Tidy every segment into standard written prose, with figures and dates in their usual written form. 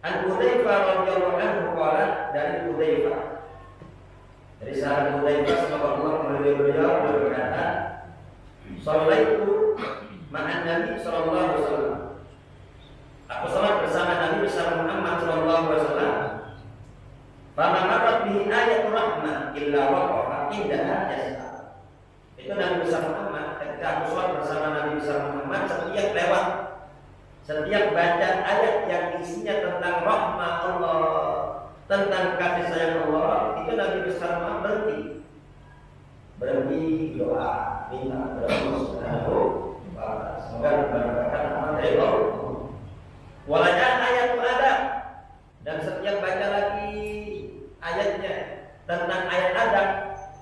An Hudzaifah radhiyallahu anhu qala, dari Hudzaifah, dari sahabat Hudzaifah semoga Allah meridhai beliau berkata, "Shallaitu ma'an Nabi sallallahu alaihi wasallam." Aku salat bersama Nabi besar Muhammad sallallahu alaihi wasallam. Fama marrat bihi ayatul rahmah illa waqafa indaha yas'a. Itu Nabi besar Muhammad, ketika aku salat bersama Nabi besar Muhammad, setiap baca ayat yang isinya tentang rahmah Allah, tentang kasih sayang Allah, itu Nabi besar Muhammad berhenti doa, minta kepada Allah Subhanahu wa ta'ala. Semoga diberkatkan amal dari Allah. Walajan ayatul adab, dan setiap baca lagi ayatnya tentang ayat adab,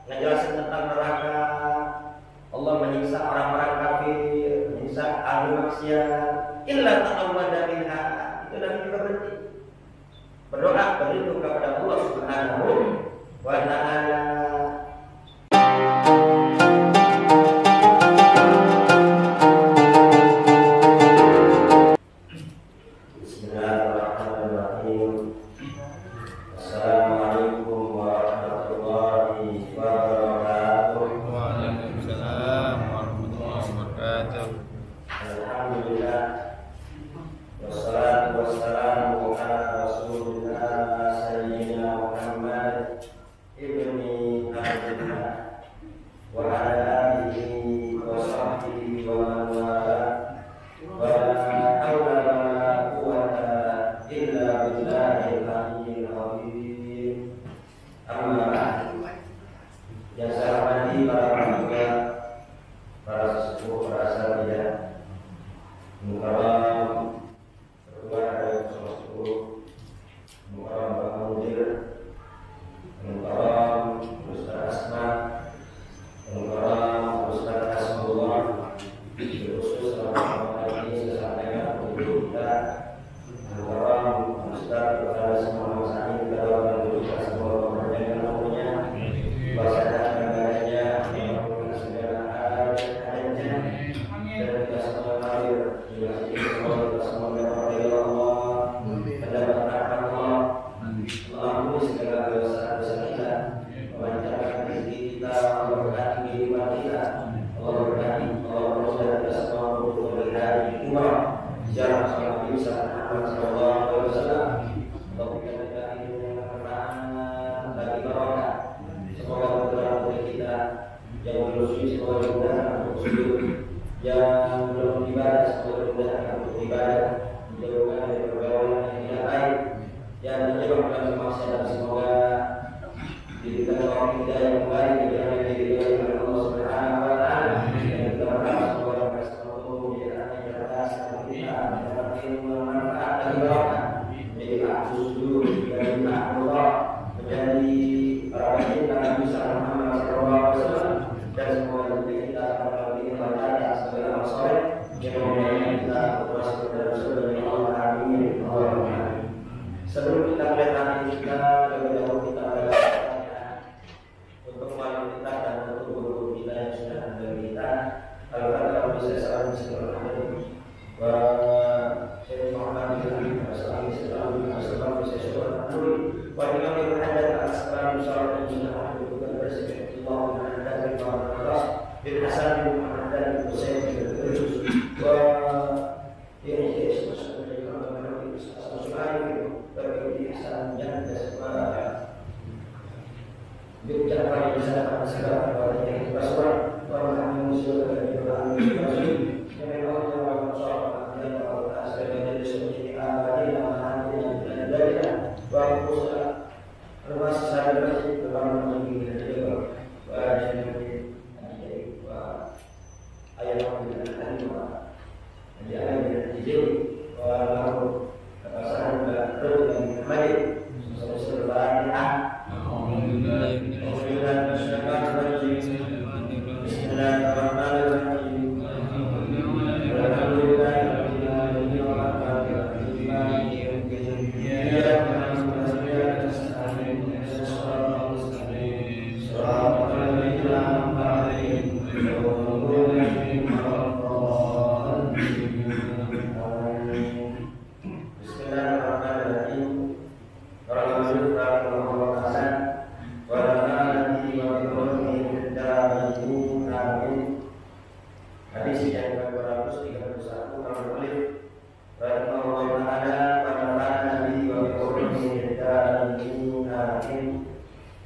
ngejelasin tentang neraka, Allah menyiksa orang-orang kafir, menyiksa ahli maksiat, illa ta'awwada minha. Itu Nabi juga berhenti berdoa, berlindung kepada Allah Subhanahu wa ta'ala.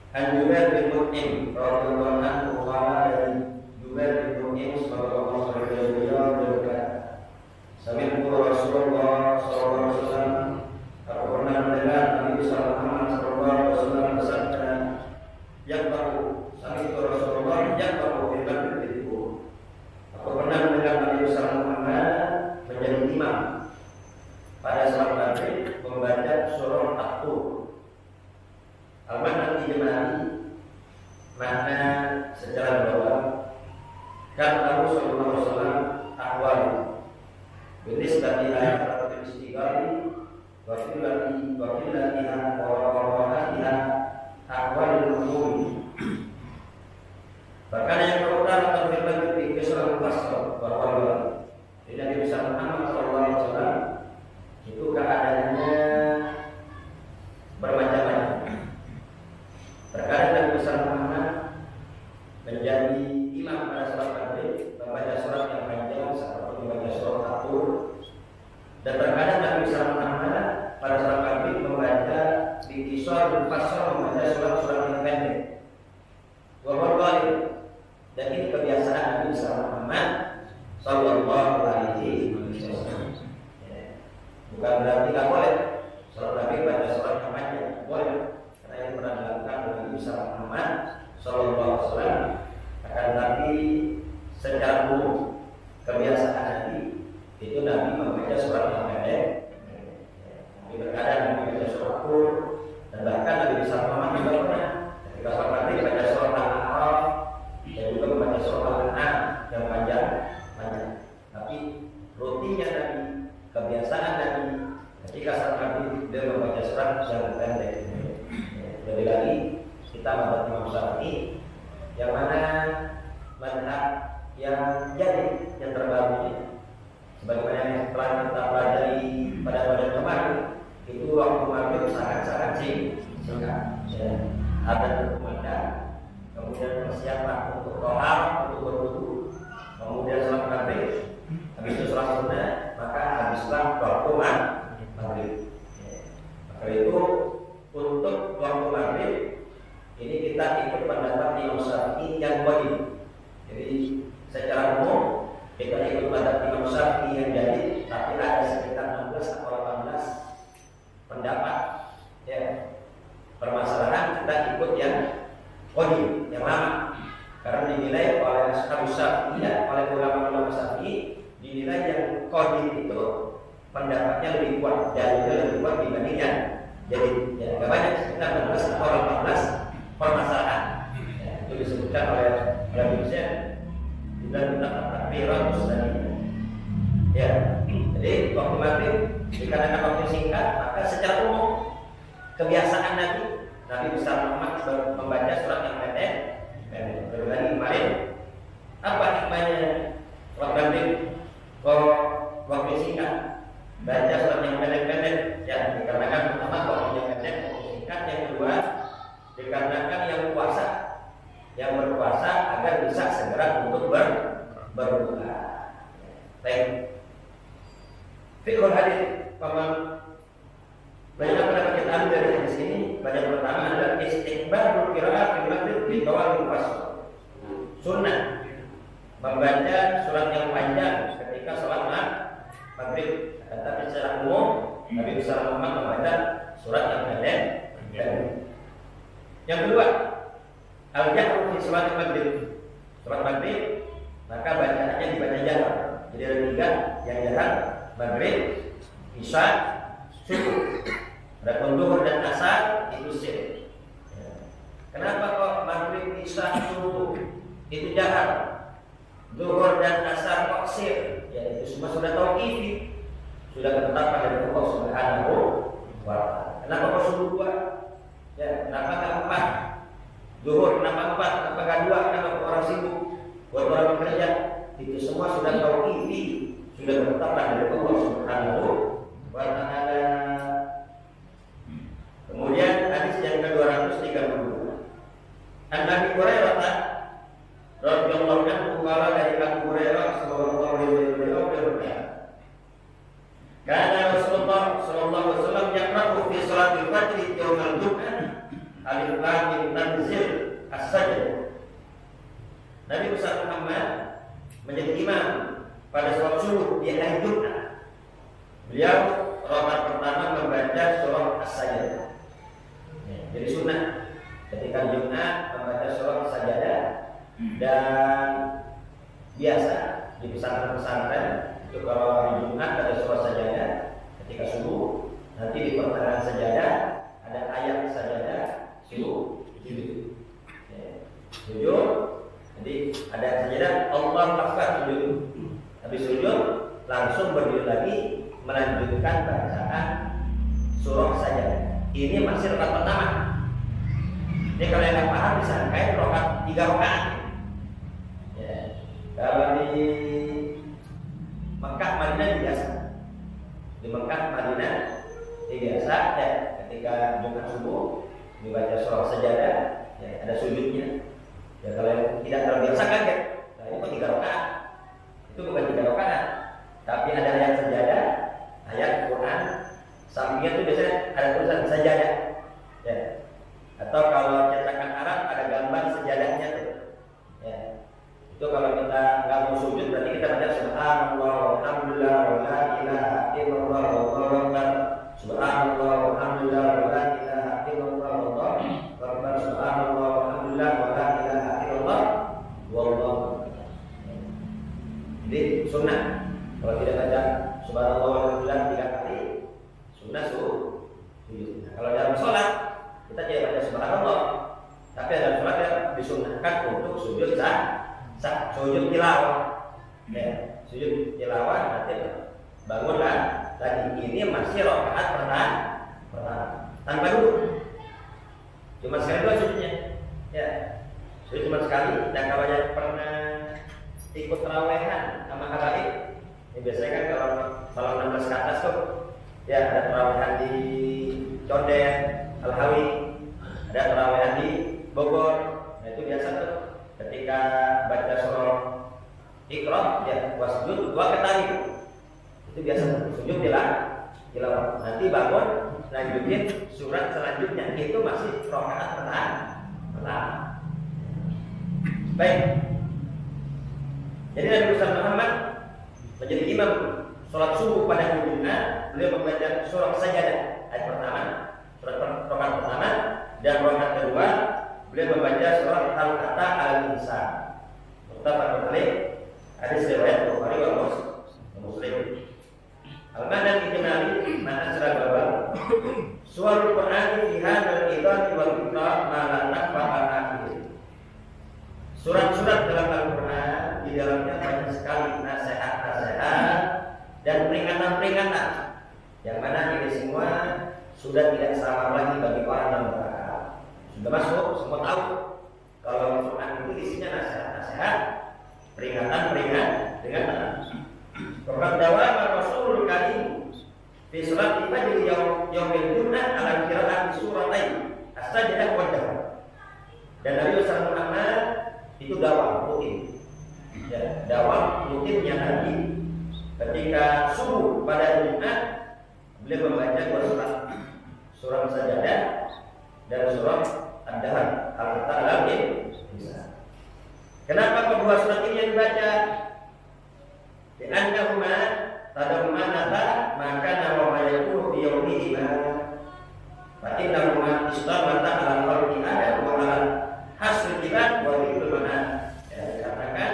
An Jubair bin Mut'im radhiyallahu anhu qala dari Jubair bin Mut'im sallallahu alaihi wasallam berkata, "Sami'tu Rasulullah sallallahu alaihi wasallam, aku pernah mendengar Nabi sallallahu alaihi wasallam bersabda, yaqra'u, sami'tu Rasulullah yaqra'u fil maghrib." Aku pernah mendengar Nabi sallallahu alaihi wasallam menjadi imam pada salat maghrib membaca surah At-Tur. Al-makna ijmali, makna secara global, kan Nabi sallallahu alaihi wasallam ahwal binisbati ayat al-istighali wa qillatiha wa qawatiha ahwalul umum. Bahkan yang terutama fil maghrib fi surah Al-Fasl wa qawla. Jadi Nabi Muhammad sallallahu alaihi wasallam itu keadaannya bermacam-macam. Terkadang Nabi Muhammad menjadi imam pada salat maghrib membaca surat yang panjang seperti membaca surat At-Tur, dan terkadang Nabi Muhammad pada salat maghrib membaca di kisah Al-Fasl membaca surat-surat yang pendek. Dan ini kebiasaan Nabi Muhammad sallallahu alaihi wasallam. Bukan berarti tidak boleh salat maghrib baca surat yang panjang, boleh. Yang pernah dilakukan oleh Nabi Muhammad sallallahu alaihi wasallam, akan tapi secara umum kebiasaan Nabi itu Nabi membaca surat yang pendek. Nabi terkadang membaca surat Tur, dan bahkan Nabi Muhammad juga pernah ketika salat maghrib baca surat Al-A'raf dan juga membaca surat Al-An'am yang panjang. Tapi rutinnya Nabi, kebiasaan Nabi ketika salat maghrib dia membaca surat yang pendek. Jadi lagi kita membuat Imam Syafi'i yang mana mazhab yang jadi yang terbaru ini, sebagaimana yang telah kita pelajari pada kemarin, itu waktu maghrib sangat-sangat singkat. Ada berkumandang, kemudian persiapan untuk tohar, untuk berwudu, kemudian sholat maghrib, habis itu sholat sunnah, maka habislah waktu maghrib. Maka itu untuk waktu maghrib ini kita ikut pendapat Imam Syafi'i yang wajib. Jadi secara umum kita ikut pendapat Imam Syafi'i yang jadi, tapi ada sekitar 16 atau 18 pendapat. Ya, permasalahan kita ikut yang wajib, yang lama, karena dinilai oleh Ashab Syafi'i, oleh ulama-ulama Syafi'i, dinilai yang qadim itu pendapatnya lebih kuat, dalilnya lebih kuat dibanding yang jadi ya, gak banyak, sekitar 16 atau 18 permasalahan. Ya, itu disebutkan oleh Nabi dan takbirat mustahil. Ya, jadi waktu maghrib dikarenakan waktu singkat, maka secara umum kebiasaan Nabi Muhammad membaca surat yang pendek. Berbagi kemarin, apa hikmahnya surat maghrib waktu singkat? Baca surat yang pendek-pendek, ya, dikarenakan pertama waktu yang pendek, singkat. Yang kedua, dikarenakan yang berpuasa agar bisa segera untuk berbuka. Baik. Fiqhul hadis, paman. Banyak apa kita ambil dari hadis ini. Banyak pertama adalah istiqbalul qiraat fil maghrib bi tawalul fasl. Sunnah membaca surat yang panjang ketika salat maghrib. Tapi secara umum Nabi Muhammad membaca surat yang pendek. Yang kedua, al-jahru fi salat maghrib. Surat maghrib maka bacaannya dibaca jahar. Jadi ada 3 yang jahar: maghrib, isya, subuh. Adapun zuhur dan asar itu sir. Kenapa kok maghrib, isya, subuh itu jahar, zuhur dan asar kok sir? Ya, itu semua sudah tauqif, sudah ketetapan dari Allah Subhanahu wa ta'ala. Kenapa kok subuh 2? Ya, kenapa enggak 4? Zuhur kenapa 4? Kenapa enggak 2? Kenapa orang sibuk? Buat orang bekerja. Itu semua sudah tauqif, sudah ketetapan dari Allah Subhanahu wa ta'ala. Kemudian hadis yang ke-232. An-Nabi Hurairah radhiyallahu anhu qala, dari Abu Hurairah sallallahu alaihi wasallam berkata, karena Rasulullah sallallahu alaihi wasallam yaqra'u fi salatil fajr yaumil jum'ah alif lam mim tanzil Nabi besar Muhammad menjadi imam pada sholat subuh di hari Jumat. Beliau rakaat pertama membaca surah As-Sajdah. Jadi sunnah ketika Jumat membaca surah As-Sajdah. Dan biasa di pesantren-pesantren itu kalau hari Jumat ada surah Sajdah ketika subuh, nanti di pertengahan sajadah ada ayat sajadah sujud. Sujud. Jadi ada sajadah Allah Akbar sujud. Habis sujud langsung berdiri lagi melanjutkan bacaan surah sajadah. Ini masih rakaat pertama. Ini kalau yang nggak paham disangkain rakaat 3 rakaat. Ya. Kalau di Mekah Madinah biasa. Di Mekah Madinah biasa ya, ketika Jumat subuh dibaca surah sajadah ya, ada sujudnya. Ya kalau yang tidak terbiasa kaget, nah itu 3 rakaat. Itu bukan 3 rakaat, tapi ada ayat sajadah, ayat Quran, sampingnya itu biasanya ada tulisan sajadah. Ya. Atau kalau cetakan Arab ada gambar sajadahnya tuh. Ya. Itu kalau kita nggak mau sujud berarti kita baca subhanallah walhamdulillah wala ilaha illallah wallahu akbar. Subhanallah walhamdulillah wala ilaha illallah wallahu akbar. Subhanallah walhamdulillah wala ilaha illallah wallahu akbar. Jadi sunnah. Kalau tidak baca subhanallah walhamdulillah 3 kali, sunnah sujud. Nah, kalau dalam sholat kita tidak baca subhanallah, tapi dalam sholat yang disunnahkan untuk sujud sujud tilawah. Ya, sujud tilawah nanti bangunlah tadi ini masih rakaat pertama tanpa duduk. Cuma sekali dua sujudnya. Ya. Sujud cuma sekali. Dan kalau yang pernah ikut terawehan sama habaib, ini biasanya kan kalau malam 16 ke atas tuh ya ada terawehan di Condet, Al-Hawi, ada terawehan di Bogor. Nah itu biasa tuh ketika baca surah Iqra ya wasjud 2 kali. Itu biasa sujud tilawah. Nanti bangun lanjutin surat selanjutnya, itu masih rakaat pertama. Baik. Jadi Nabi besar Muhammad menjadi imam sholat subuh pada hari Jumat. Beliau membaca surah Sajdah ayat pertama, surat rakaat pertama, dan rakaat kedua beliau membaca surah Al-Ata Al-Insan. Muttafaqun alaih. Hadis riwayat Bukhari wa Muslim. Al-Madan ijmali man asra bawa surah Quran fi hadzal idhan wal iqra ma la naqfa akhir. Surat-surat dalam Al-Quran di dalamnya banyak sekali nasihat-nasihat dan peringatan-peringatan yang mana ini semua sudah tidak sama lagi bagi para neraka. Sudah masuk, semua tahu kalau Al-Quran itu isinya nasihat-nasihat, peringatan-peringatan. Berkatawa Rasulul Karim di surat Al-Fajr yaumil Jumat ala qiraat suratain As-Sajdah wa Dawah. Dan Nabi Muhammad itu dakwah rutin. Ya, dakwah rutinnya Nabi ketika subuh pada Jumat beliau membaca 2 surat, surah Sajdah dan surah Ad-Dahr. Al-Ta'ala bisa. Kenapa kedua surat ini yang dibaca? Li'annahuma tadammanata maka nama yakunu fi yawmihima fa innahuma istamata ala khalqi Adam wa ala hasil kita wa dhikrul mana. Ya, dikatakan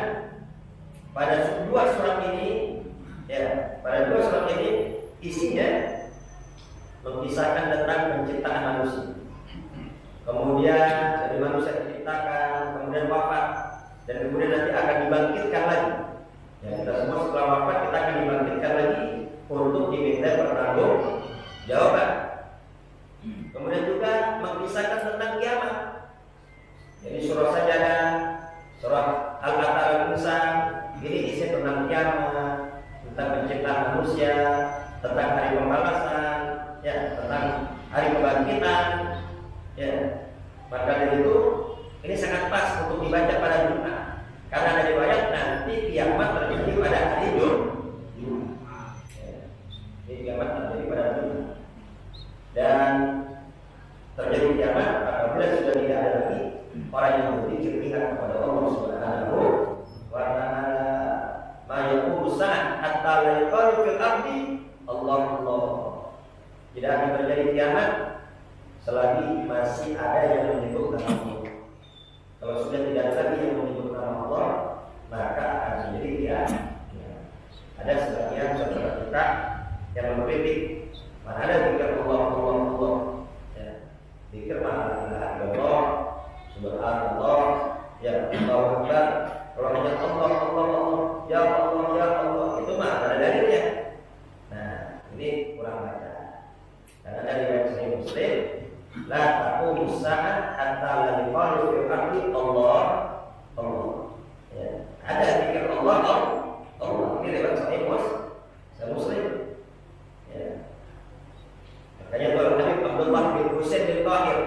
pada 2 surat ini ya, pada 2 surat ini isinya mengisahkan tentang penciptaan manusia. Kemudian dari manusia diciptakan, kemudian wafat, dan kemudian nanti akan dibangkitkan lagi. Ya, kita semua setelah wafat kita akan dibangkitkan lagi untuk diminta pertanggungjawaban. Kemudian juga mengisahkan tentang kiamat. Jadi surah Sajdah, surah Al-Ata Al-Insan ini isi tentang kiamat, tentang penciptaan manusia, tentang hari pembalasan, ya, tentang hari kebangkitan. Ya, maka dari itu ini sangat pas untuk dibaca pada Jumat. Karena ada riwayat nanti kiamat terjadi pada hari Jumat. Ya, ini kiamat terjadi pada Jumat. Dan terjadi kiamat apabila sudah tidak ada lagi orang yang berzikir ingat kepada Allah Subhanahu Subhanahu wa ta'ala. Ma yaqumu sa'at hatta la yuqalu fil ardi Allah. Tidak akan terjadi kiamat selagi masih ada yang menyebut nama Allah. Kalau sudah tidak ada lagi yang menyebut nama Allah, maka akan terjadi kiamat. Ada sebagian saudara kita yang mengkritik, mana ada zikir Allah. Ya. Zikir mana ada Allah, subhanallah, ya Allahu Akbar. Kalau hanya Allah, ya Allah, itu mah ada dalilnya. Nah, ini kurang baca. Karena dari Sahih Muslim, la taqumu sa'at hatta la yuqalu fil ardi Allah. Ya. Ada zikir Allah. Ini lewat Sahih Muslim. Ya. Makanya Tuhan Nabi Abdullah bin Husain bin Tahir,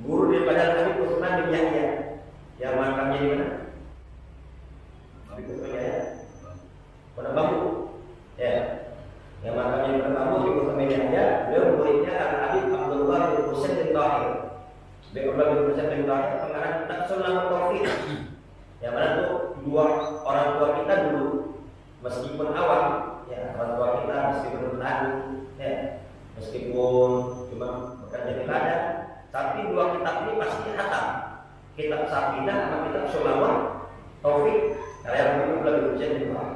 guru daripada Nabi Utsman bin Yahya, yang makamnya di mana? Nabi Utsman ya. Pada Bambu. Ya. Yang makamnya di Bambu di Utsman bin Yahya, beliau muridnya Nabi Abdullah bin Husain bin Tahir. Abdullah bin Husain bin Tahir pengarang kitab Sunnah Tauhid. Yang mana tuh dua orang tua kita dulu, meskipun awam, ya orang tua kita meskipun petani, ya meskipun cuma bekerja di ladang, tapi dua kitab ini pasti hatam. Kitab Safinah sama kitab Sunnah Tauhid. Karena yang Abdullah bin Husain bin Tahir.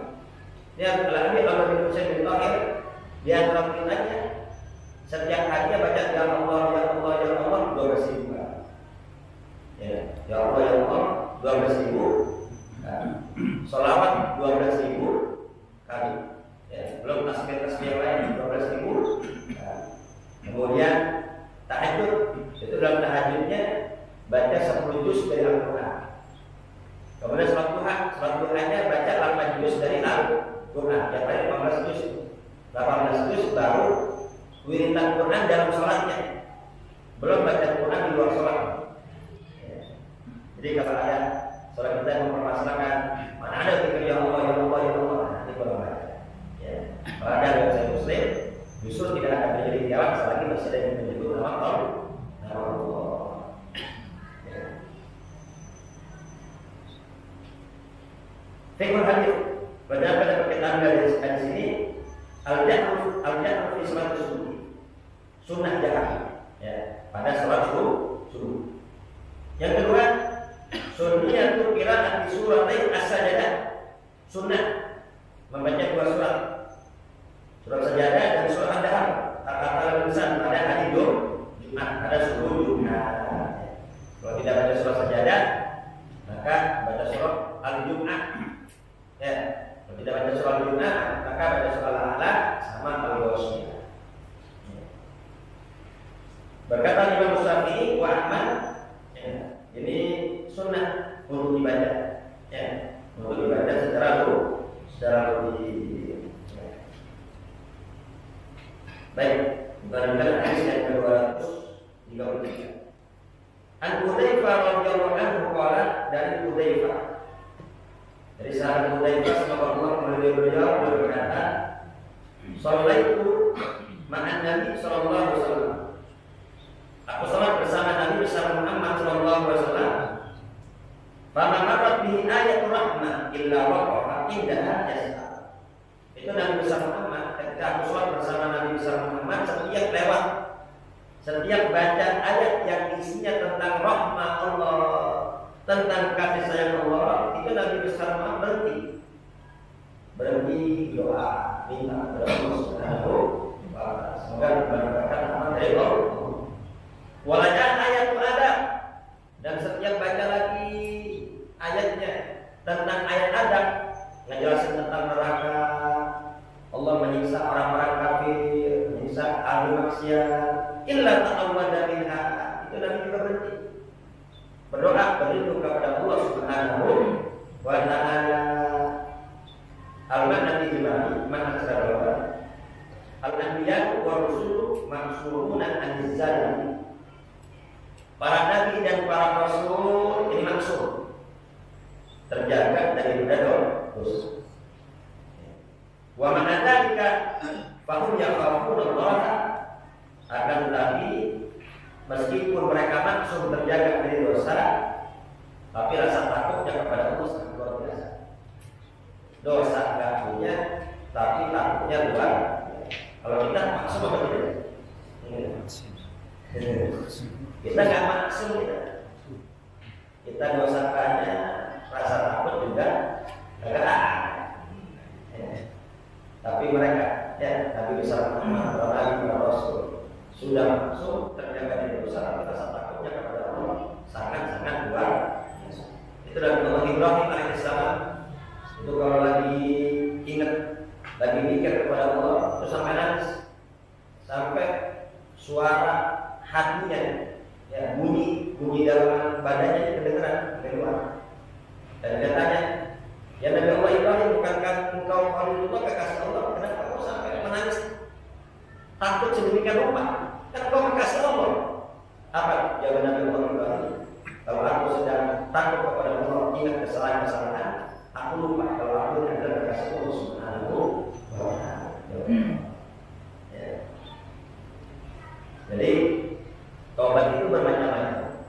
Ini Abdullah bin Husain bin Tahir di antara kitanya setiap harinya baca ya Allah 12.000 kali. Ya Allah 12.000 kali. Sholawat 12.000 kali. Ya, belum tasbih yang lain 12.000 kali. Kemudian tahajud, itu dalam tahajudnya baca 10 juz dari Al-Quran. Kemudian sholat duhanya baca 8 juz dari Al-Quran. Yang lain 15 juz. 18 juz baru wiridan Quran dalam sholatnya. Belum baca Quran di luar sholat. Jadi kalau ada sholat kita yang mempermasalahkan mana ada zikir ya Allah, nah, ini kurang baca. Ya. Kalau ada dari Sahih Muslim, justru tidak akan terjadi kiamat selagi masih ada yang menyebut nama Allah. Ya. Fikul hadis berdasarkan pada perkataan dari hadis ini, al-jahru fi salat subuh, sunnah jahar. Ya, pada salat subuh. Yang kedua, sunnah qira'at di suratain as-sajdah. Sunnah membaca dua surat. Surat Sajadah dan surat Ad-Dahr. Kata insan pada hari Jumat, ada subuh Jumat. Kalau tidak baca surat Sajadah, maka baca surat Al-Jum'ah. Ya, kalau tidak baca surat Al-Jum'ah, maka baca surat Al-A'la sama Al-Ghasyiyah. Berkata Imam Syafi'i wa Ahmad, ya, ini sunnah untuk dibaca, ya, untuk dibaca secara rutin. Ya. Baik, barangkali hadis yang ke-233. An Hudzaifah radhiyallahu anhu qala, dari Hudzaifah, dari sahabat Hudzaifah semoga Allah meridhai beliau berkata, "Shallaitu ma'an Nabi sallallahu alaihi wasallam." Aku salat bersama Nabi bersama Muhammad sallallahu alaihi wasallam. Fama marrat bihi ayatul rahmah illa waqafa indaha yas'a. Itu Nabi bersama Muhammad, ketika aku salat bersama Nabi bersama Muhammad, setiap baca ayat yang isinya tentang rahmah Allah, tentang kasih sayang Allah, itu Nabi bersama Muhammad berhenti doa, minta kepada Allah Subhanahu wa ta'ala. Semoga diberkati rahmat dari Allah. Walajan ayatul adab, dan setiap baca lagi ayatnya tentang ayat adab, ngejelasin tentang neraka, Allah menyiksa orang-orang kafir, menyiksa ahli maksiat, illa ta'awwada minha. Itu Nabi juga berhenti berdoa, berlindung kepada Allah Subhanahu wa ta'ala. Al-makna di jimali makna secara luas, al-anbiya wa rusulu maksuruna an-nizali. Para nabi dan para rasul ini maksud terjaga dari dosa. Wa man dzalika fahum yakhafuna, akan tetapi meskipun mereka maksud terjaga dari dosa, tapi rasa takutnya kepada Allah sangat luar biasa. Dosa nggak punya, tapi takutnya luar. Kalau kita maksum apa tidak? Kita nggak maksum kita dosa banyak, rasa takut juga agak tapi mereka, ya, Nabi besar Muhammad, para Rasul sudah maksum terjaga dari dosa, tapi rasa takutnya kepada Allah sangat-sangat luar. Itu dari Allah Ibrahim alaihissalam. Itu kalau lagi ingat, lagi mikir kepada Allah, itu sampai nangis, sampai suara hatinya, ya, bunyi dalam badannya kedengeran dari luar. Dan dia tanya, ya Nabi Allah Ibrahim, bukankah engkau Khalilullah, kekasih Allah? Kenapa kau sampai menangis takut sedemikian rupa? Kan kau kekasih Allah. Apa jawaban Nabi Allah Ibrahim? Kalau aku sedang takut kepada Allah, ingat kesalahan-kesalahan, aku lupa kalau aku adalah kekasih Allah Subhanahu wa Ta'ala. Jadi taubat itu bermacam-macam.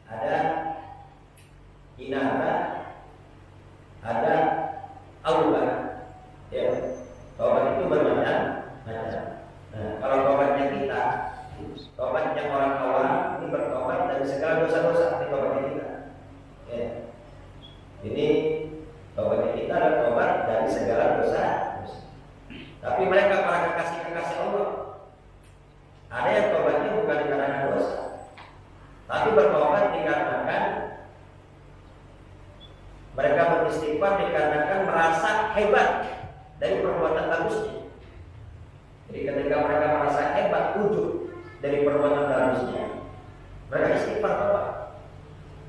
Ada inaba, ada aubat. Ya, taubat itu bermacam-macam. Nah, kalau taubatnya kita, taubatnya orang awam, ini bertobat dari segala dosa-dosa. Ini taubatnya kita. Ya. Ini taubatnya kita adalah taubat dari segala dosa. Tapi mereka para kekasih-kekasih Allah, ada yang taubatnya bukan dikarenakan dosa, tapi bertobat dikarenakan mereka beristighfar dikarenakan merasa hebat dari perbuatan bagusnya. Jadi ketika mereka merasa hebat, ujub dari perbuatan bagusnya, mereka istighfar tobat.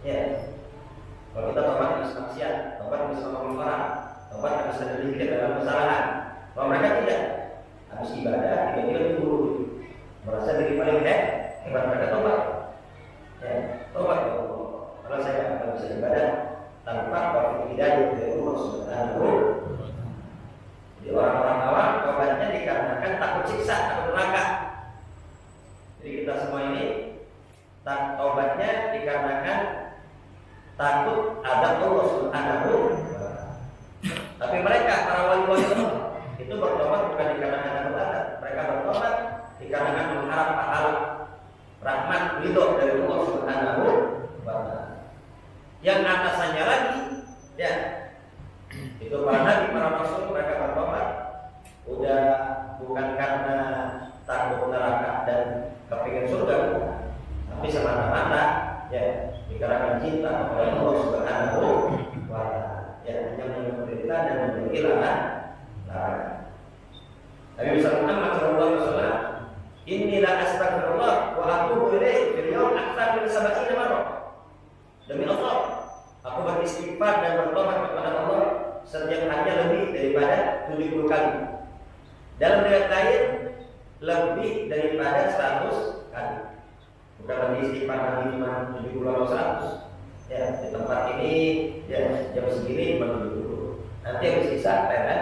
Ya, kalau kita tobat harus maksiat, tobat bisa ngomong orang, tobat harus sedikit dalam kesalahan. Kalau mereka tidak, habis ibadah tiba-tiba diburu, merasa diri paling hebat, mereka tobat. Ya, tobat. Kalau saya nggak bisa ibadah tanpa taufik hidayah dari Allah Subhanahu. Jadi orang-orang awam tobatnya dikarenakan takut siksa, takut neraka. Jadi kita semua ini tobatnya dikarenakan takut adab Allah Subhanahu. Tapi mereka para wali-wali Allah itu bertobat bukan dikarenakan takut adab, mereka bertobat dikarenakan mengharap pahala, rahmat, ridho dari Allah Subhanahu wa Ta'ala. Yang atasannya lagi, ya, itu para nabi, para rasul, mereka bertobat udah bukan karena takut neraka dan kepingin surga, tapi semata-mata, ya, dikarenakan cinta kepada Allah Subhanahu wa Ta'ala, ya, yang memerintah dan memiliki larangan. Nabi besar Muhammad sallallahu alaihi wasallam, "Inilah astaghfirullah wa atubu ilaihi fil yawm aktsar min 70 marrah." Demi Allah, aku beristighfar dan bertobat kepada Allah setiap harinya lebih daripada 70 kali. Dalam riwayat lain, lebih daripada 100 kali. Bukan lagi istighfar lagi cuma 70 atau 100. Ya, di tempat ini ya jam segini cuma 70. Nanti yang sisa kan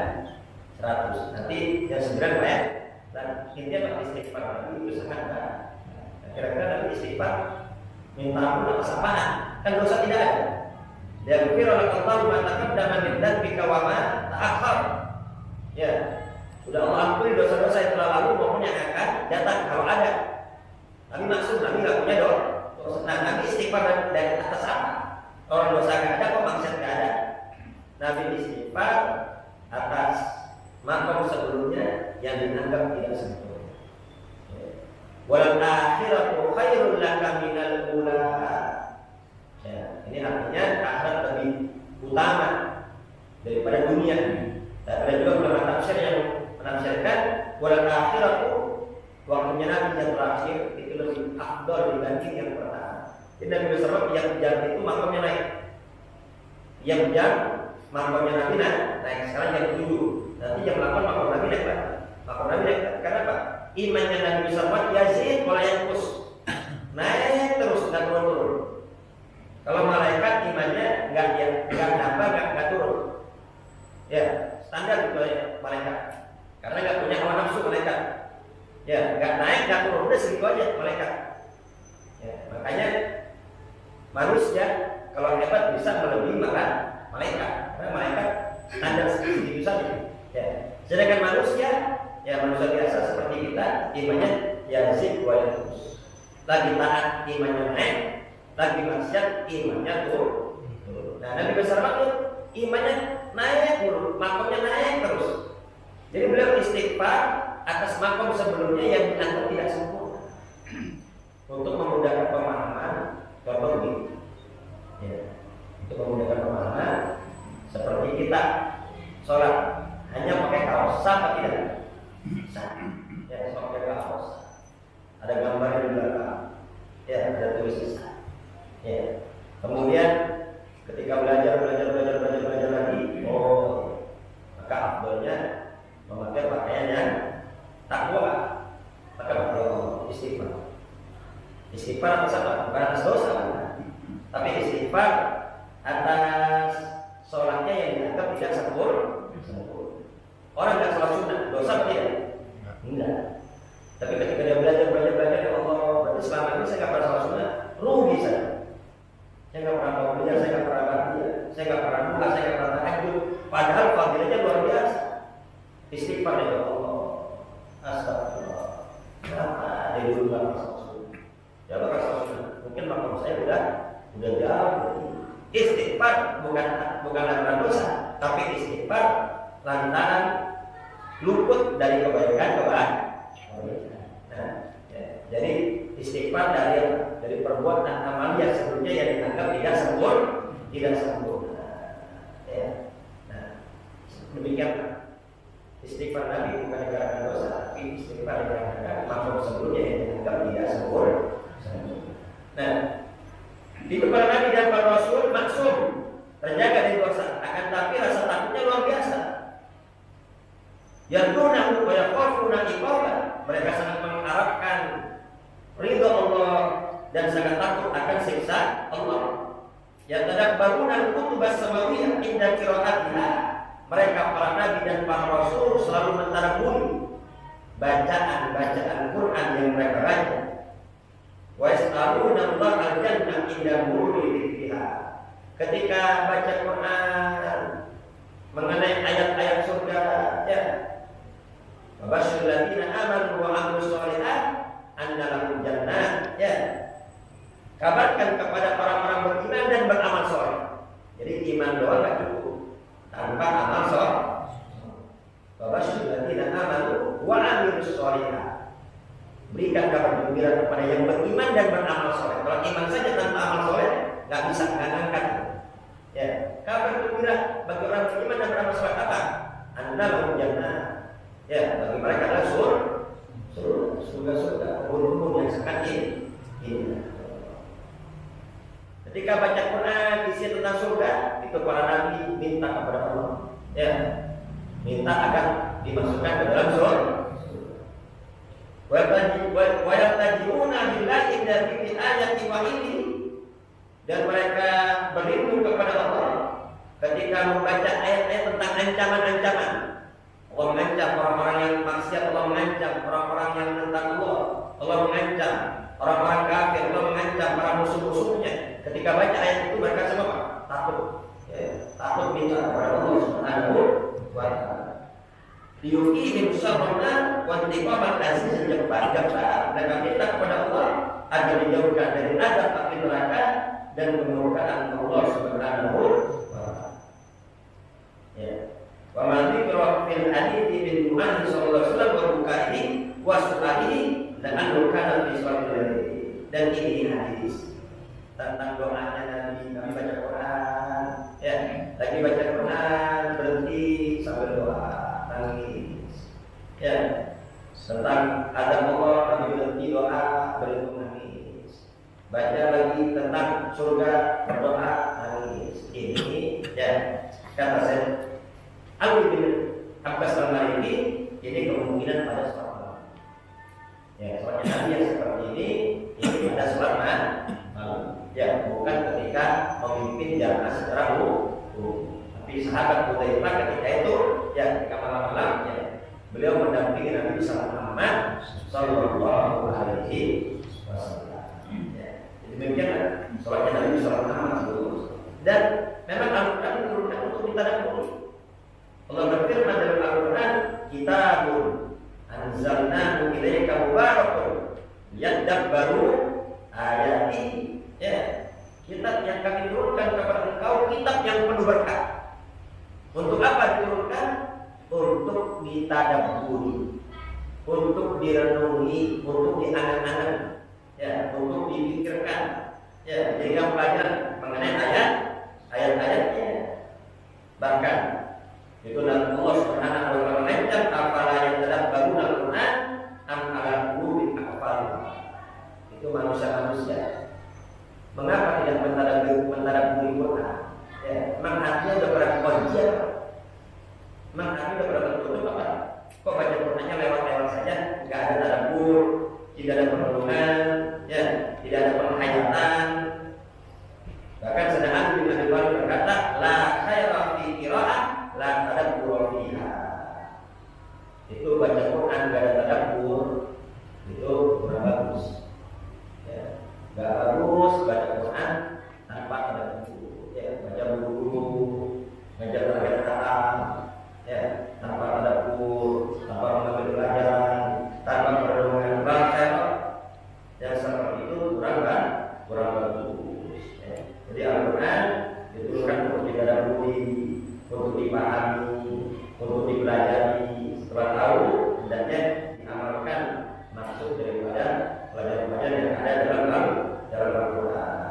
100. Nanti yang 9 ya. Dan intinya pakai istighfar lagi itu sangat baik. Kira-kira nanti istighfar minta ampun atas apaan? Kan dosa tidak ada. Yaghfir lakallahu ma taqaddama min dzambika wa ma ta'akhkhar. Ya, sudah Allah ampuni dosa-dosa yang telah lalu maupun yang akan datang kalau ada. Tapi maksud Nabi nggak punya dosa. Nah, Nabi istighfar dari atas apa? Orang dosa nggak ada, kok maksiat nggak ada? Nabi istighfar atas makom sebelumnya yang dianggap tidak sempurna. Wal akhiratu khairul laka minal ula. Ya, ini artinya akhirat lebih utama daripada dunia. Dan ada juga ulama tafsir yang menafsirkan wal akhiratu, waktunya Nabi yang terakhir itu lebih afdal dibanding yang pertama. Jadi Nabi bersama yang jam itu makamnya naik. Yang jam makamnya Nabi naik. Sekarang yang 7. Nanti jam 8 makam Nabi naik lagi. Makam Nabi naik lagi. Karena apa? Imannya Nabi bersama yazid wala yanqus. Naik terus, nggak turun-turun. Kalau malaikat imannya nggak nambah, nggak turun. Ya, standar gitu ya malaikat. Karena nggak punya hawa nafsu malaikat. Ya, nggak naik, nggak turun, udah segitu aja malaikat. Ya, makanya manusia kalau hebat bisa melebihi malaikat. Karena malaikat standar segitu saja. Ya. Sedangkan manusia, ya manusia biasa seperti kita, imannya yazid wa yanqus. Lagi taat imannya naik, lagi maksiat imannya turun. Nah, Nabi besar Makmur imannya naik turun, makomnya naik terus. Jadi beliau istighfar atas makom sebelumnya yang dianggap tidak sempurna. Untuk memudahkan pemahaman, contoh begini. Ya, untuk memudahkan pemahaman, seperti kita sholat hanya pakai kaos, sah atau tidak? Sah. Ya, pakai kaos. Ada gambar di belakang. Ya, ada tulisan sah. Ya. Kemudian ketika belajar lagi, maka afdolnya memakai pakaian yang takwa, maka istighfar. Istighfar atas apa? Bukan atas dosa, tapi istighfar atas sholatnya yang dianggap tidak sempurna. Orang tidak sholat sunnah, dosa apa tidak? Enggak. Tapi ketika dia belajar ya Allah, berarti selama ini saya nggak pernah sholat sunnah, rugi saya. Saya nggak pernah mau belajar, saya nggak pernah bahagia, saya nggak pernah buka, saya nggak pernah tahajud. Padahal fadilahnya luar biasa. Istighfar ya Allah, astagfirullah. Kenapa dia dulu nggak pernah sholat sunnah? Ya bakal sholat sunnah. Mungkin makom saya udah jauh. Istighfar bukan lantaran dosa, tapi istighfar lantaran luput dari kebaikan. Nah, ya. Jadi istighfar dari perbuatan amal yang sebelumnya yang dianggap tidak sempurna. Ya. Nah, demikian istighfar Nabi bukan dikarenakan dosa, tapi istighfar dikarenakan makom sebelumnya yang dianggap tidak sempurna. Nah, itu para Nabi dan para Rasul maksum, terjaga dari dosa. Akan tapi rasa takutnya luar biasa. Yarjunahu wa yakhafuna iqabah. Mereka sangat mengharapkan ridha Allah dan sangat takut akan siksa Allah. Yatadabbaruna al-kutubas samawiyah inda qiraatiha. Mereka para nabi dan para rasul selalu mentadabburi bacaan Quran yang mereka baca. Wa yas'aluna Allah al-jannah inda mururi dzikriha. Ketika baca Quran mengenai ayat-ayat surga, ya. Wabasyir ladina amanu wa amilus sholihat anna lahum jannah, ya. Kabarkan kepada orang-orang beriman dan beramal soleh. Jadi iman doang enggak cukup tanpa amal soleh. Wabasyir ladina amanu wa amilus sholihat. Berikan kabar gembira kepada yang beriman dan beramal soleh. Kalau iman saja tanpa amal soleh enggak bisa ngangkat. Ya, kabar gembira bagi orang beriman dan beramal soleh apa? Anna lahum jannah. Ya, bagi mereka adalah surga, umur yang sangat indah. Ketika baca Quran isi tentang surga, itu para nabi minta kepada Allah, ya, minta agar dimasukkan ke dalam surga. Wa yatajuna billahi dari ayat wa ini, dan mereka berlindung kepada Allah ketika membaca ayat-ayat tentang ancaman-ancaman. Allah mengancam orang-orang yang maksiat, Allah mengancam orang-orang yang menentang Allah mengancam orang-orang kafir, Allah mengancam para musuh-musuhnya. Ketika baca ayat itu mereka semua takut, ya, takut minta kepada Allah Subhanahu wa taala. Yuqihim sabrana wa intiqaman aziz jabbar. Mereka minta kepada Allah agar dijauhkan dari azab api neraka dan kemurkaan Allah Subhanahu wa taala. Ya. Wa man dzikra fil hadits bin Muhammad sallallahu alaihi wasallam wa bukai wa su'alihi dan kana fi sholatil. Dan ini hadis tentang doanya Nabi baca Quran, ya, lagi baca Quran berhenti sambil doa, nangis, ya, tentang adab Allah Nabi berhenti doa, berhenti nangis, baca lagi tentang surga, berdoa, nangis. Ini, ya, kata saya Abu bin Abbas al-Maliki, ini kemungkinan pada sholat malam. Ya, soalnya Nabi yang seperti ini pada sholat malam. Ya, bukan ketika memimpin jamaah secara umum. Tapi sahabat Hudzaifah ketika itu, ya, ketika malam-malam, ya, beliau mendampingi Nabi Sallallahu Alaihi Wasallam. Ya, jadi demikian sholatnya Nabi Sallallahu Alaihi Wasallam. Dan memang Al-Quran diturunkan untuk ditadabburi. Allah berfirman dalam Al-Quran, kitabun anzalnahu ilaika mubarakun liyadabbaru ayati. Ya, kitab yang kami turunkan kepada engkau, kitab yang penuh berkah. Untuk apa diturunkan? Untuk ditadabburi, untuk direnungi, untuk diangan-angan, ya, untuk dipikirkan. Ya, jadi kamu belajar mengenai ayat-ayatnya. Bahkan itu Allah Subhanahu wa taala mengancam afala yatadabbaruna al-Qur'an am ala qulubin aqfalha. Itu manusia-manusia. Mengapa tidak mentadabburi Quran? Ya, memang hatinya udah pernah kunci. Memang hati udah pernah tertutup apa? Kok baca Qurannya lewat-lewat saja, enggak ada tadabbur, tidak ada perenungan, ya, tidak ada penghayatan. Bahkan sedangkan bin Abi Thalib berkata, la khaira fi qira'ah la tadabbur fiha. Itu baca Quran enggak ada tadabbur, itu kurang bagus. Ya, enggak bagus baca Quran tanpa tadabbur. Ya, baca buku, ngajar ayat khatam, ya, tanpa tadabbur, tanpa mengambil pelajaran, tanpa perenungan bahasa yang seperti itu kurang bagus. Ya. Jadi Al-Quran diturunkan untuk ditadabburi, untuk dipahami, untuk dipelajari. Setelah tahu, hendaknya diamalkan maksud daripada pelajaran-pelajaran yang ada dalam Al-Quran.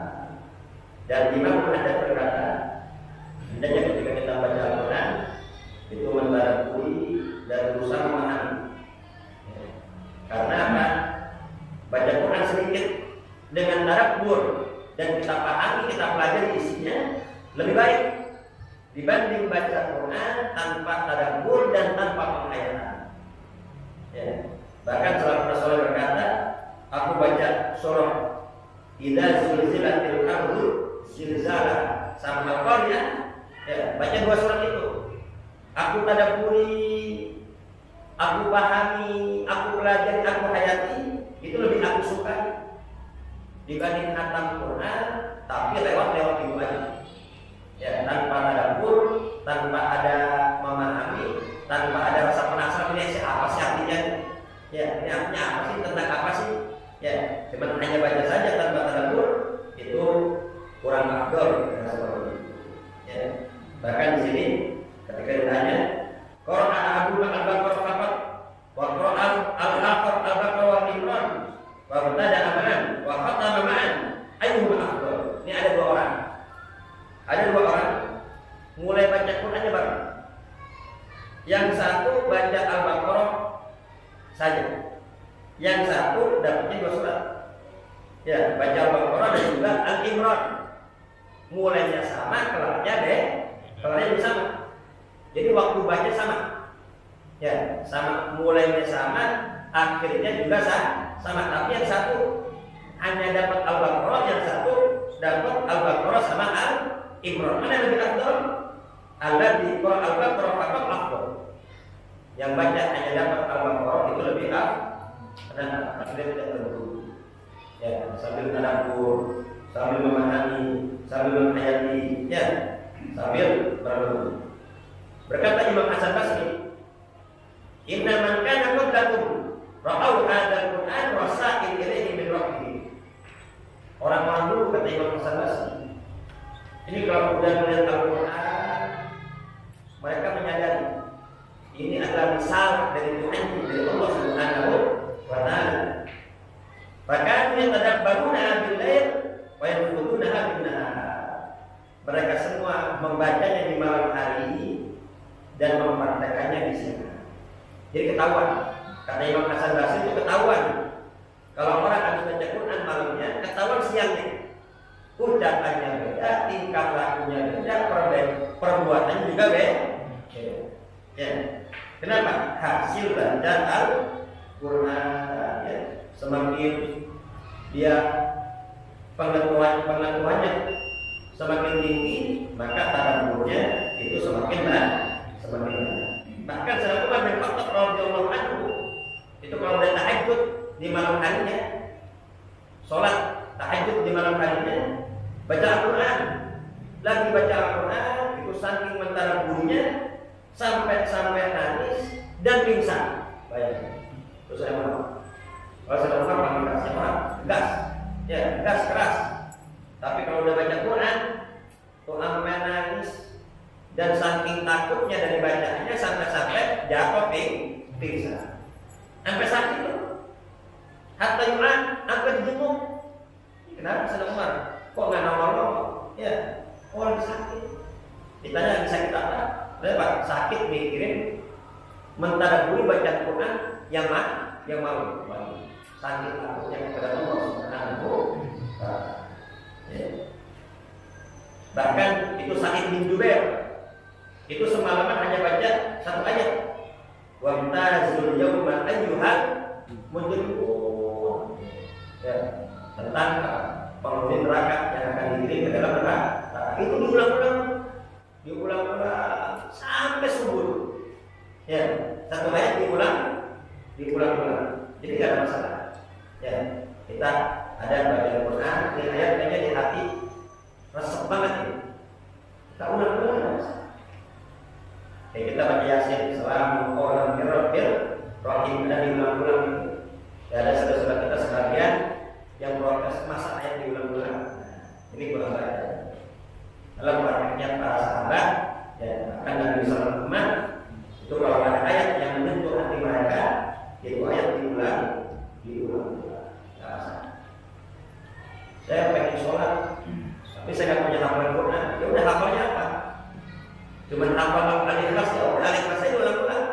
Dan Imam Muhammad berkata, hendaknya ketika kita baca Al-Quran itu mentadabburi dan berusaha memahami. Ya. Karena apa? Baca Quran sedikit dengan tadabbur dan kita pahami, kita pelajari isinya lebih baik dibanding baca Quran tanpa tadabbur dan tanpa penghayatan. Ya. Bahkan salah Rasul berkata, aku baca surah Idza zulzilatil ardu zilzalaha sama Al-Qaryah, ya, baca 2 surat itu. Aku tadabburi, aku pahami, aku pelajari, aku hayati, itu lebih aku sukai dibanding khatam Quran tapi lewat itu aja. Ya, tanpa tadabbur, tanpa ada memahami, tanpa ada rasa penasaran ini apa sih artinya? Ya, ini artinya apa sih, tentang apa sih? Ya, cuma hanya baca saja tanpa tadabbur itu kurang afdal ya, seperti itu. Ya. Bahkan di sini ketika ditanya, Qura'a Abu Bakar al-Baqarah faqat wa qara'a al-Akhar al-Baqarah wa Imran wa btada aman wa khatama ma'an ayyuhuma afdal. Ini ada 2 orang. Ada 2 orang mulai baca Qur'annya bareng. Yang satu baca Al-Baqarah saja. Yang satu dapatnya 2 surat. Ya, baca Al-Baqarah dan juga Al-Imran. Mulainya sama, kelarnya sama. Jadi waktu baca sama. Ya, sama, mulainya sama, akhirnya juga sama. Tapi yang satu hanya dapat Al-Baqarah, yang satu dapat Al-Baqarah sama Al-Imran. Mana yang lebih afdal? Alladzi qara'a Al-Baqarah faqat afdal. Yang baca hanya dapat Al-Baqarah itu lebih afdal. Karena akhirnya tidak tentu. Ya, sambil tadabbur, sambil memahami, sambil menghayati, ya, sambil merenung. Berkata Imam Hasan Basri, "Inna man kana qablakum ra'au hadzal Qur'an wasa'il ilaihi min rabbih." Orang-orang dulu, kata Imam Hasan Basri, ini kalau sudah melihat Al-Quran, mereka menyadari ini adalah misal dari Tuhan, dari Allah Subhanahu wa ta'ala. Bahkan yatadabbaruna bil-lail wa yanfuduna bin-nahar. Mereka semua membacanya di malam hari dan mempraktekannya di siang. Jadi ketahuan, kata Imam Hasan Basri itu ketahuan. Kalau orang habis baca Quran malamnya, ketahuan siangnya. Ucapannya beda, tingkah lakunya beda, perbuatannya juga beda. Ya. Kenapa? Hasil baca Al-Quran, ya. Semakin dia pengetahuannya semakin tinggi, maka tadabburnya itu semakin banyak. Bahkan sahabat Umar bin Khattab radhiyallahu anhu itu kalau dia tahajud di malam harinya, sholat tahajud di malam harinya, baca Al-Quran, lagi baca Al-Quran, itu saking mentadabburinya sampai nangis dan pingsan. Bayangin. Terus saya mau, kalau saya mau panggil siapa? Gas, ya gas keras. Tapi kalau udah baca Quran, tuh sampai nangis dan saking takutnya dari bacaannya sampai jatuh pingsan. Sampai sakit tuh. Hatta yu'an, sampai dijenguk. Kenapa sedang Umar? Kok nggak nolong? Ya, orang sakit. Ditanya sakit apa? Lepas sakit mikirin mentadabburi baca Quran yang malu. Sakit takutnya kepada Allah Subhanahu wa ta'ala. Bahkan itu Sa'id bin Jubair itu semalaman hanya baca satu ayat. Wa mtazul yawma ayyuhal mujrimun. Ya, tentang penghuni neraka yang akan dikirim ke dalam neraka. Itu diulang-ulang sampai subuh. Ya, satu ayat diulang-ulang. Jadi tidak ada masalah. Ya, kita ada baca Al-Quran, ini ayat kayaknya di hati resep banget ini. Kita ulang-ulang. Kayak kita baca Yasin, Assalamualaikum warahmatullahi wabarakatuh, dan diulang-ulang. Ya, ada saudara-saudara kita sekalian yang protes masa ayat diulang-ulang. Ini kurang baik. Dalam prakteknya para sahabat, ya, akan Nabi Sallallahu Alaihi Wasallam itu kalau ada ayat yang menyentuh hati mereka, itu ayat diulang. Nggak masalah. Saya pengen sholat, tapi saya nggak punya hafalan Quran. Ya udah, hafalnya apa? Cuman hafal Al-Ikhlas, ya udah Al-Ikhlas saya diulang-ulang.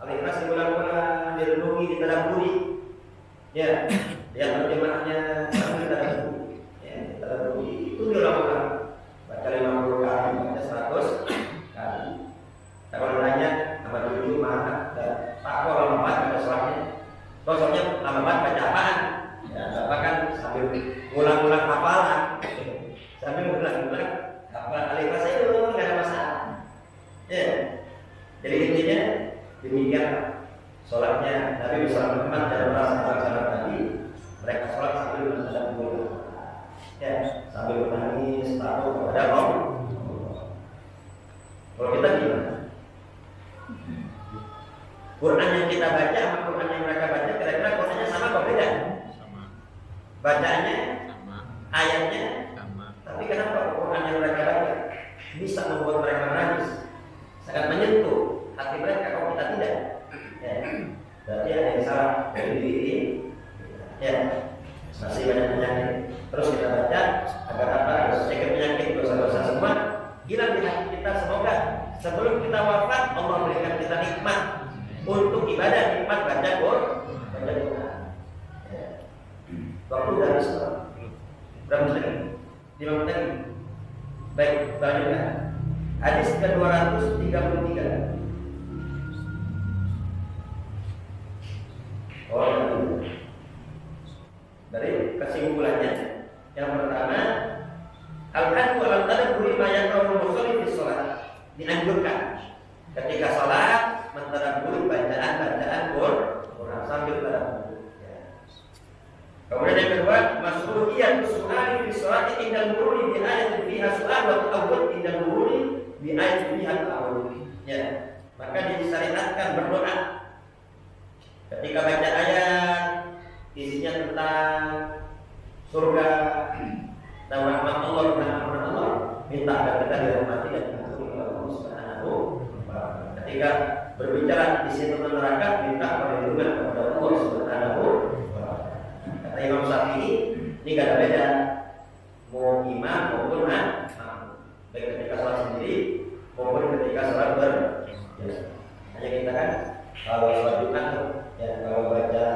Al-Ikhlas diulang-ulang, direnungi, ditadabburi. Ya, lihat terjemahannya, ditadabburi. Ya, ditadabburi itu diulang-ulang. Baca 50 kali, baca 100 kali. Kalau nanya sama dulu mana? Pak, kok lama banget baca sholatnya? Soalnya lama banget baca apaan? Ya, Bapak kan sambil ngulang-ngulang hafalan. Sambil ngulang-ngulang hafalan Al-Ikhlas itu nggak ada masalah. Ya. Jadi intinya demikian sholatnya Nabi Muhammad dan para sahabat tadi. Mereka sholat sambil mentadabburi. Ya, sambil menangis, takut kepada Allah. Kalau kita gimana? Quran yang kita baca sama Quran yang mereka baca, kira-kira Qurannya sama atau beda? Sama. Bacaannya Sama. Ayatnya Sama. Tapi kenapa Quran yang mereka baca bisa membuat mereka menangis, sangat menyentuh hati mereka, kalau kita tidak? Ya, berarti ada yang salah dari diri. Ya, masih banyak penyakit. Terus kita baca agar apa? Sakit penyakit, dosa-dosa semua hilang di hati kita. Semoga sebelum kita wafat Allah berikan kita nikmat untuk ibadah, nikmat baca Quran. Ya. Waktu udah habis. Berapa menit? 5 menit lagi. Baik, lanjutkan. Hadis ke-233. Dari kesimpulannya, yang pertama, al-haddu alam tadabburi ma yaqra'ul musalli fi shalah. Dianjurkan ketika salat mentadabburi bacaan Quran sambil tadabbur. Kemudian yang kedua, mas'uliyat su'ali fi sholati indal mururi bi ayatin fiha su'al wa ta'awwud indal mururi bi ayatin fiha ta'awwud. Ya, maka disyariatkan berdoa ketika baca ayat isinya tentang surga dan rahmat Allah dan ampunan Allah, minta agar kita dirahmati dan diampuni oleh Allah Subhanahu wa ta'ala. Ketika berbicara di situ tentang neraka, minta perlindungan kepada Allah Subhanahu wa ta'ala. Kata Imam Syafi'i, ini gak ada beda mau imam maupun makmum, baik ketika sholat sendiri maupun ketika sholat berjamaah. Hanya kita kan kalau sholat Jumat, ya kalau baca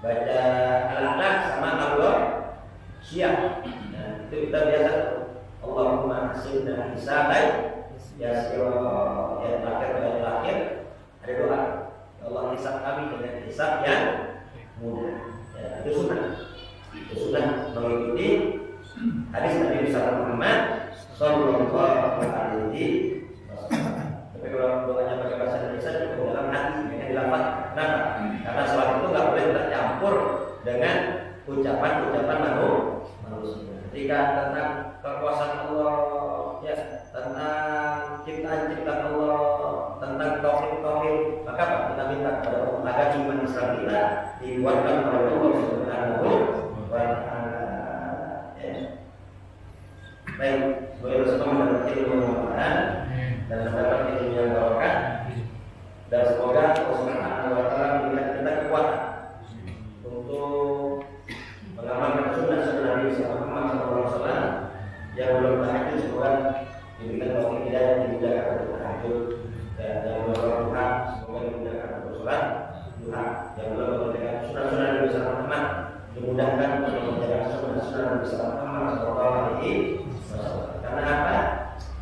Al-Alaq sama Allah siap. Nah, itu kita biasa Allahumma hasilna hisabai yasira. Ya terakhir ada doa, ya Allah hisab kami dengan hisab yang mudah. Ya, itu sunnah mengikuti hadis Nabi Muhammad sallallahu alaihi wasallam. Tapi kalau doanya pakai bahasa Indonesia cukup dalam hati, hanya dilafaz. Kenapa? Karena sholat itu nggak boleh tercampur dengan ucapan Ketika tentang kekuasaan Allah, ya, tentang ciptaan Allah, tentang tauhid, maka kita minta kepada Allah agar iman Islam kita dikuatkan oleh Allah Subhanahu wa Ta'ala. Baik, boleh semua mendapat ilmu yang bermanfaat dan mendapat ilmu yang barokah, dan semoga Allah Subhanahu wa Ta'ala memberikan kita kekuatan untuk mengamalkan sunnah-sunnah Nabi Muhammad SAW yang belum tahajud, semoga diberikan taufik hidayah, dimudahkan untuk tahajud, dan yang belum duha semoga dimudahkan untuk sholat duha, yang belum mengerjakan sunnah-sunnah Nabi Muhammad dimudahkan untuk mengerjakan sunnah-sunnah Nabi Muhammad SAW. Karena apa?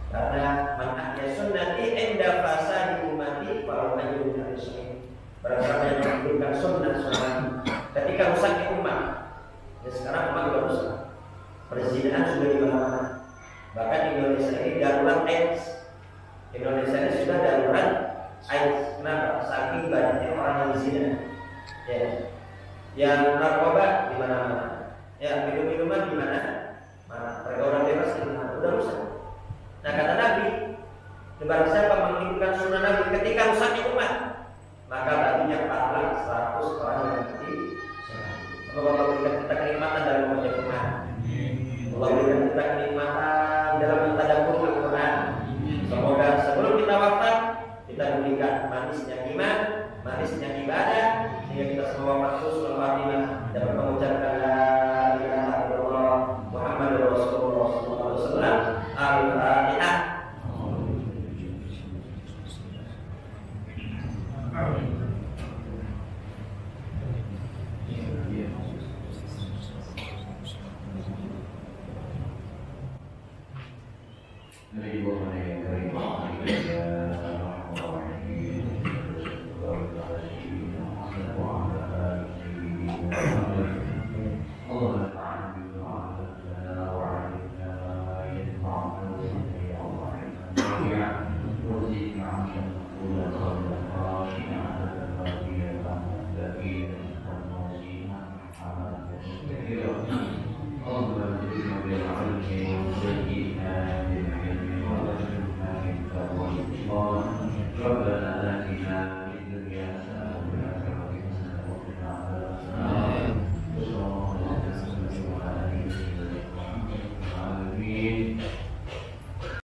Karena man ahya sunnati inda fasadi ummati falahu ajrun min al-muslimin. Barang siapa yang menghidupkan sunnah ketika rusaknya umat. Ya, sekarang umat sudah rusak. Perzinahan sudah di mana-mana. Bahkan Indonesia ini darurat AIDS. Indonesia ini sudah darurat AIDS. Kenapa? Saking banyaknya orang yang zina. Ya. Yang narkoba di mana-mana. Ya, minum-minuman di mana? Pergaulan bebas di mana? Sudah rusak. Nah, kata Nabi, barang siapa menghidupkan sunnah Nabi ketika rusaknya umat, maka baginya pahala